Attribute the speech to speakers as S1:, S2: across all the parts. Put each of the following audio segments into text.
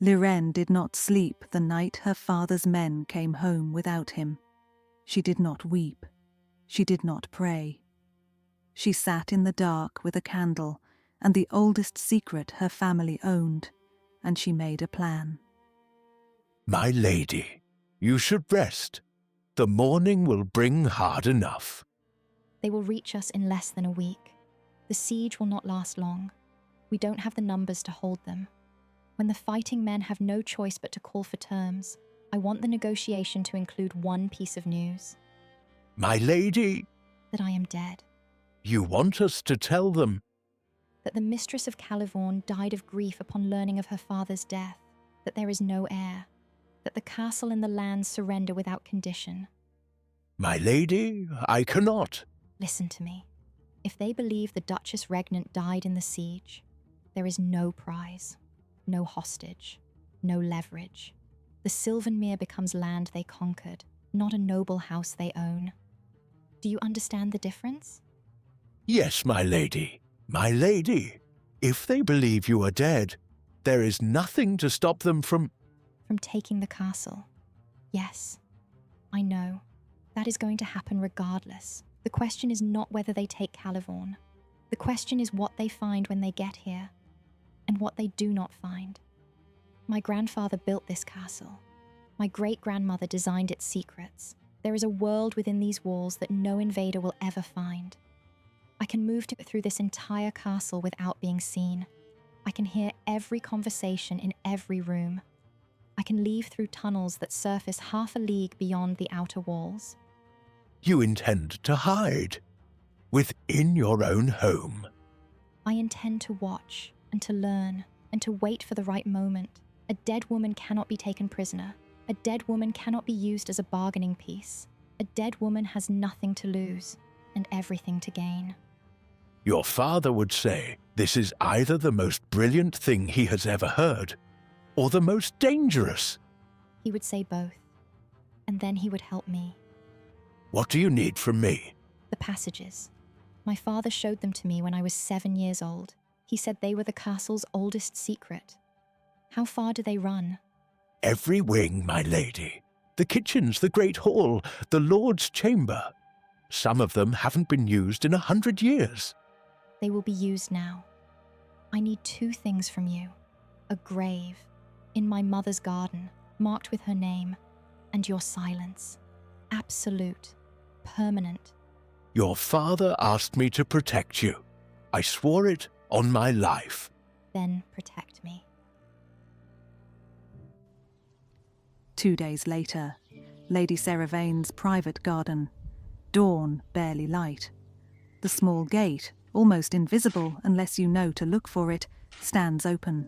S1: Lirenne did not sleep the night her father's men came home without him. She did not weep. She did not pray. She sat in the dark with a candle and the oldest secret her family owned, and she made a plan.
S2: My lady, you should rest. The morning will bring hard enough.
S3: They will reach us in less than a week. The siege will not last long. We don't have the numbers to hold them. When the fighting men have no choice but to call for terms, I want the negotiation to include one piece of news.
S2: My lady,
S3: That I am dead.
S2: you want us to tell them?
S3: That the mistress of Calivorne died of grief upon learning of her father's death. That there is no heir. That the castle and the lands surrender without condition.
S2: My lady, I cannot.
S3: Listen to me. If they believe the Duchess Regnant died in the siege, there is no prize, no hostage, no leverage. The Sylvenmere becomes land they conquered, not a noble house they own. Do you understand the difference?
S2: Yes, my lady. My lady, if they believe you are dead, there is nothing to stop them from
S3: taking the castle. Yes, I know. That is going to happen regardless. The question is not whether they take Calivorne. The question is what they find when they get here, and what they do not find. My grandfather built this castle. My great-grandmother designed its secrets. There is a world within these walls that no invader will ever find. I can move through this entire castle without being seen. I can hear every conversation in every room. I can leave through tunnels that surface half a league beyond the outer walls.
S2: you intend to hide within your own home.
S3: I intend to watch and to learn and to wait for the right moment. A dead woman cannot be taken prisoner. A dead woman cannot be used as a bargaining piece. A dead woman has nothing to lose and everything to gain.
S2: Your father would say this is either the most brilliant thing he has ever heard, or the most dangerous.
S3: He would say both, and then he would help me.
S2: What do you need from me?
S3: The passages. My father showed them to me when I was 7 years old. He said they were the castle's oldest secret. How far do they run?
S2: Every wing, my lady. The kitchens, the great hall, the Lord's chamber. Some of them haven't been used in 100 years.
S3: They will be used now. I need 2 things from you. A grave, in my mother's garden, marked with her name, and your silence. Absolute, permanent.
S2: Your father asked me to protect you. I swore it on my life.
S3: Then protect me.
S1: 2 days later, Lady Seravain's private garden. Dawn, barely light. The small gate, almost invisible unless you know to look for it, stands open.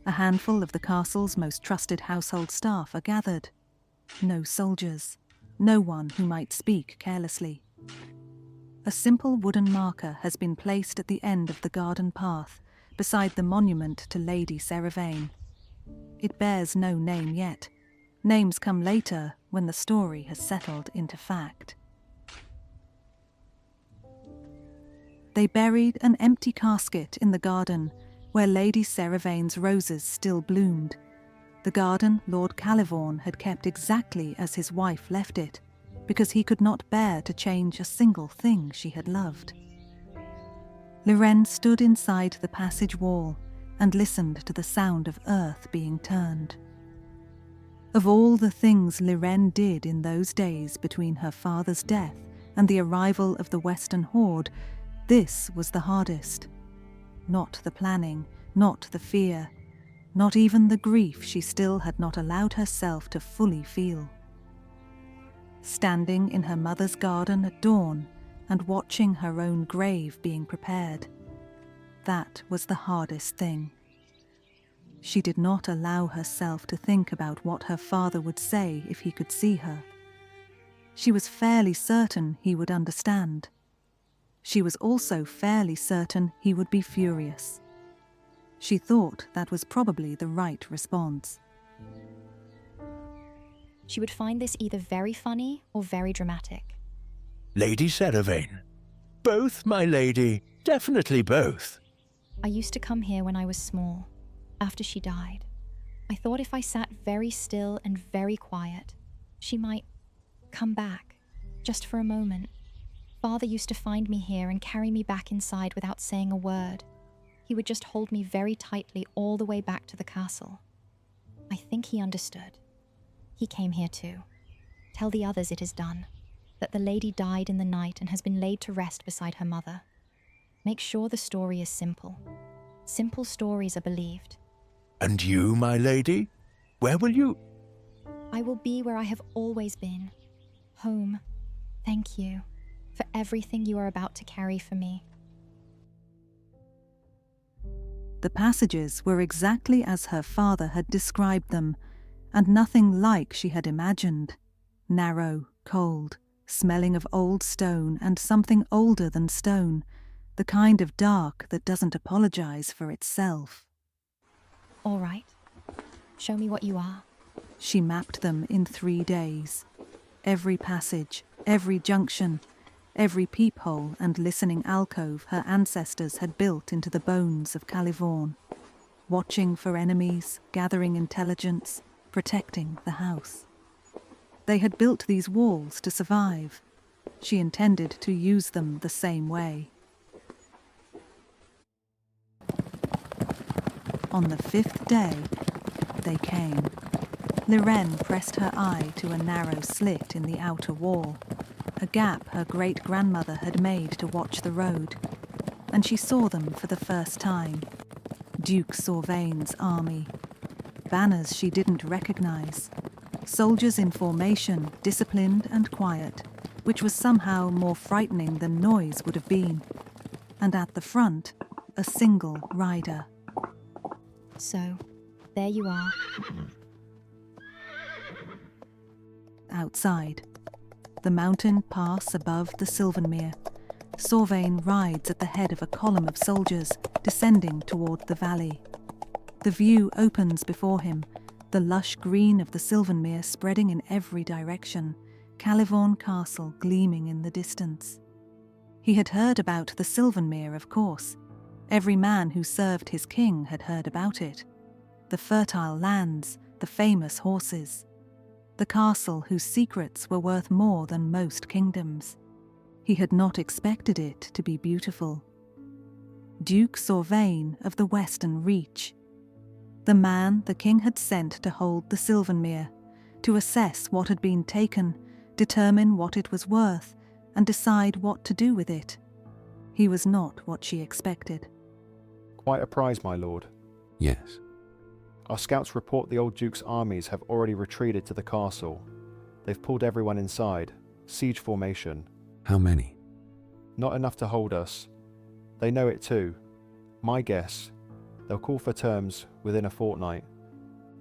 S1: A handful of the castle's most trusted household staff are gathered. No soldiers. No one who might speak carelessly. A simple wooden marker has been placed at the end of the garden path, beside the monument to Lady Seravain. It bears no name yet. Names come later, when the story has settled into fact. They buried an empty casket in the garden, where Lady Seravain's roses still bloomed. The garden Lord Calivorne had kept exactly as his wife left it, because he could not bear to change a single thing she had loved. Lirenne stood inside the passage wall and listened to the sound of earth being turned. Of all the things Lirenne did in those days between her father's death and the arrival of the Western Horde, this was the hardest. Not the planning, not the fear, not even the grief she still had not allowed herself to fully feel. Standing in her mother's garden at dawn and watching her own grave being prepared, that was the hardest thing. She did not allow herself to think about what her father would say if he could see her. She was fairly certain he would understand. She was also fairly certain he would be furious. She thought that was probably the right response.
S3: She would find this either very funny or very dramatic.
S2: Lady Seravain. Both, my lady. Definitely both.
S3: I used to come here when I was small, after she died. I thought if I sat very still and very quiet, she might come back, just for a moment. Father used to find me here and carry me back inside without saying a word. He would just hold me very tightly all the way back to the castle. I think he understood. He came here too. Tell the others it is done, that the lady died in the night and has been laid to rest beside her mother. Make sure the story is simple. Simple stories are believed.
S2: And you, my lady? Where will you?
S3: I will be where I have always been. Home. Thank you for everything you are about to carry for me.
S1: The passages were exactly as her father had described them, and nothing like she had imagined. Narrow, cold, smelling of old stone and something older than stone, the kind of dark that doesn't apologize for itself.
S3: All right. Show me what you are.
S1: She mapped them in 3 days. Every passage, every junction, every peephole and listening alcove her ancestors had built into the bones of Calivorne, watching for enemies, gathering intelligence, protecting the house. They had built these walls to survive. She intended to use them the same way. On the 5th day, they came. Lirenne pressed her eye to a narrow slit in the outer wall, a gap her great-grandmother had made to watch the road, and she saw them for the first time. Duke Sylvenmere's army. Banners she didn't recognize. Soldiers in formation, disciplined and quiet, which was somehow more frightening than noise would have been. And at the front, a single rider.
S3: So, there you are.
S1: Outside, the mountain pass above the Sylvenmere, Sylvain rides at the head of a column of soldiers descending toward the valley. The view opens before him, the lush green of the Sylvenmere spreading in every direction, Calivorne Castle gleaming in the distance. He had heard about the Sylvenmere, of course. Every man who served his king had heard about it. The fertile lands, the famous horses. The castle whose secrets were worth more than most kingdoms. He had not expected it to be beautiful. Duke Sylvain of the Western Reach. The man the king had sent to hold the Sylvenmere, to assess what had been taken, determine what it was worth, and decide what to do with it. He was not what she expected.
S4: Quite a prize, my lord.
S5: Yes.
S4: Our scouts report the old Duke's armies have already retreated to the castle. They've pulled everyone inside. Siege formation.
S5: How many?
S4: Not enough to hold us. They know it too. My guess, they'll call for terms within a fortnight.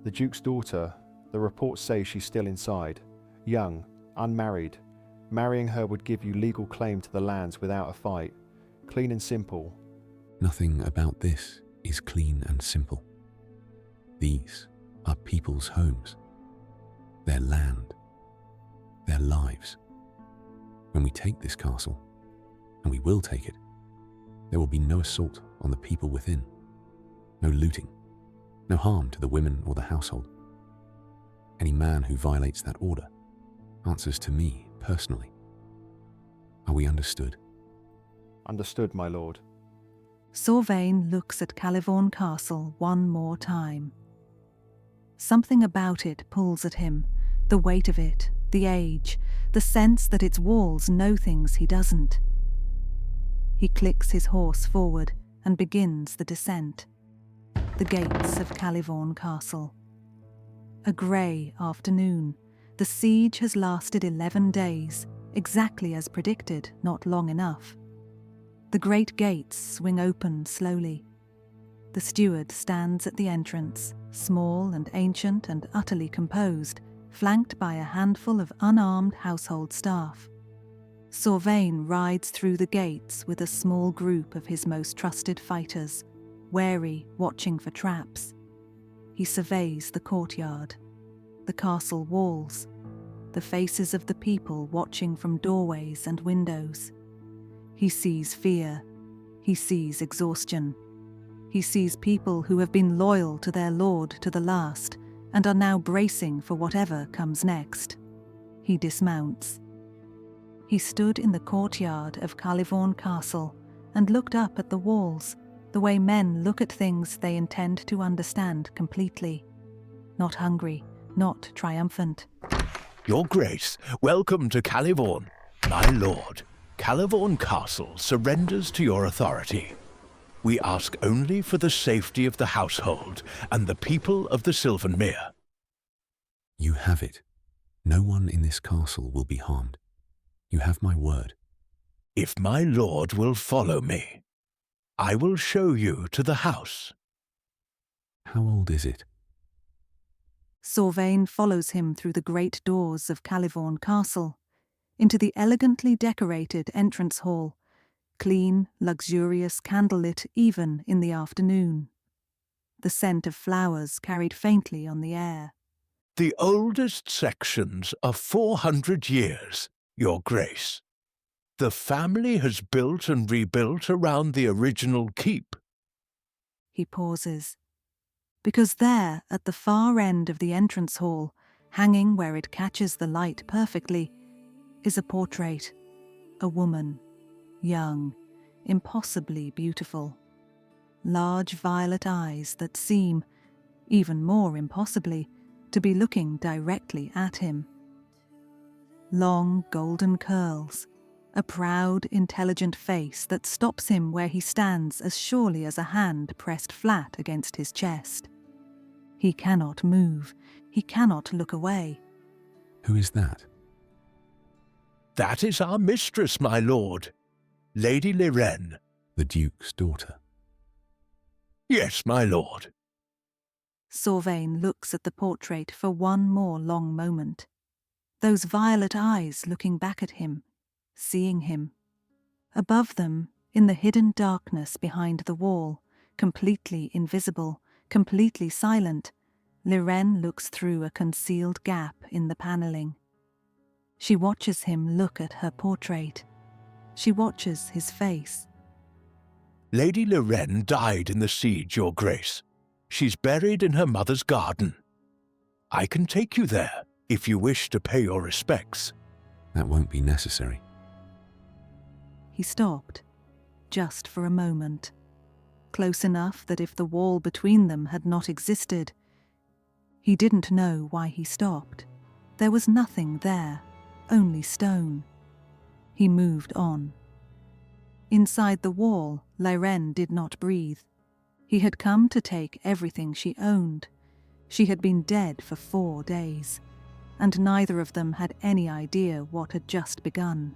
S4: The Duke's daughter, the reports say she's still inside. Young, unmarried. Marrying her would give you legal claim to the lands without a fight. Clean and simple.
S5: Nothing about this is clean and simple. These are people's homes, their land, their lives. When we take this castle, and we will take it, there will be no assault on the people within, no looting, no harm to the women or the household. Any man who violates that order answers to me personally. Are we understood?
S4: Understood, my lord.
S1: Sylvain looks at Calivorne Castle one more time. Something about it pulls at him, the weight of it, the age, the sense that its walls know things he doesn't. He clicks his horse forward and begins the descent. The gates of Calivorne Castle. A grey afternoon. The siege has lasted 11 days, exactly as predicted, not long enough. The great gates swing open slowly. The steward stands at the entrance, small and ancient and utterly composed, flanked by a handful of unarmed household staff. Sylvain rides through the gates with a small group of his most trusted fighters, wary, watching for traps. He surveys the courtyard, the castle walls, the faces of the people watching from doorways and windows. He sees fear. He sees exhaustion. He sees people who have been loyal to their lord to the last and are now bracing for whatever comes next. He dismounts. He stood in the courtyard of Calivorne Castle and looked up at the walls, the way men look at things they intend to understand completely. Not hungry, not triumphant.
S2: Your Grace, welcome to Calivorne. My lord, Calivorne Castle surrenders to your authority. We ask only for the safety of the household and the people of the Sylvenmere.
S5: You have it. No one in this castle will be harmed. You have my word.
S2: If my lord will follow me, I will show you to the house.
S5: How old is it?
S1: Sylvain follows him through the great doors of Calivorne Castle, into the elegantly decorated entrance hall, clean, luxurious, candlelit even in the afternoon. The scent of flowers carried faintly on the air.
S2: The oldest sections are 400 years, Your Grace. The family has built and rebuilt around the original keep.
S1: He pauses. Because there, at the far end of the entrance hall, hanging where it catches the light perfectly, is a portrait. A woman, young, impossibly beautiful. Large violet eyes that seem, even more impossibly, to be looking directly at him. Long golden curls, a proud, intelligent face that stops him where he stands as surely as a hand pressed flat against his chest. He cannot move. He cannot look away.
S5: Who is that?
S2: That is our mistress, my lord, Lady Lirenne.
S5: The Duke's daughter.
S2: Yes, my lord.
S1: Sylvain looks at the portrait for one more long moment. Those violet eyes looking back at him, seeing him. Above them, in the hidden darkness behind the wall, completely invisible, completely silent, Lirenne looks through a concealed gap in the panelling. She watches him look at her portrait. She watches his face.
S2: Lady Lirenne died in the siege, Your Grace. She's buried in her mother's garden. I can take you there if you wish to pay your respects.
S5: That won't be necessary.
S1: He stopped, just for a moment. Close enough that if the wall between them had not existed, he didn't know why he stopped. There was nothing there, only stone. He moved on. Inside the wall, Lirenne did not breathe. He had come to take everything she owned. She had been dead for 4 days, and neither of them had any idea what had just begun.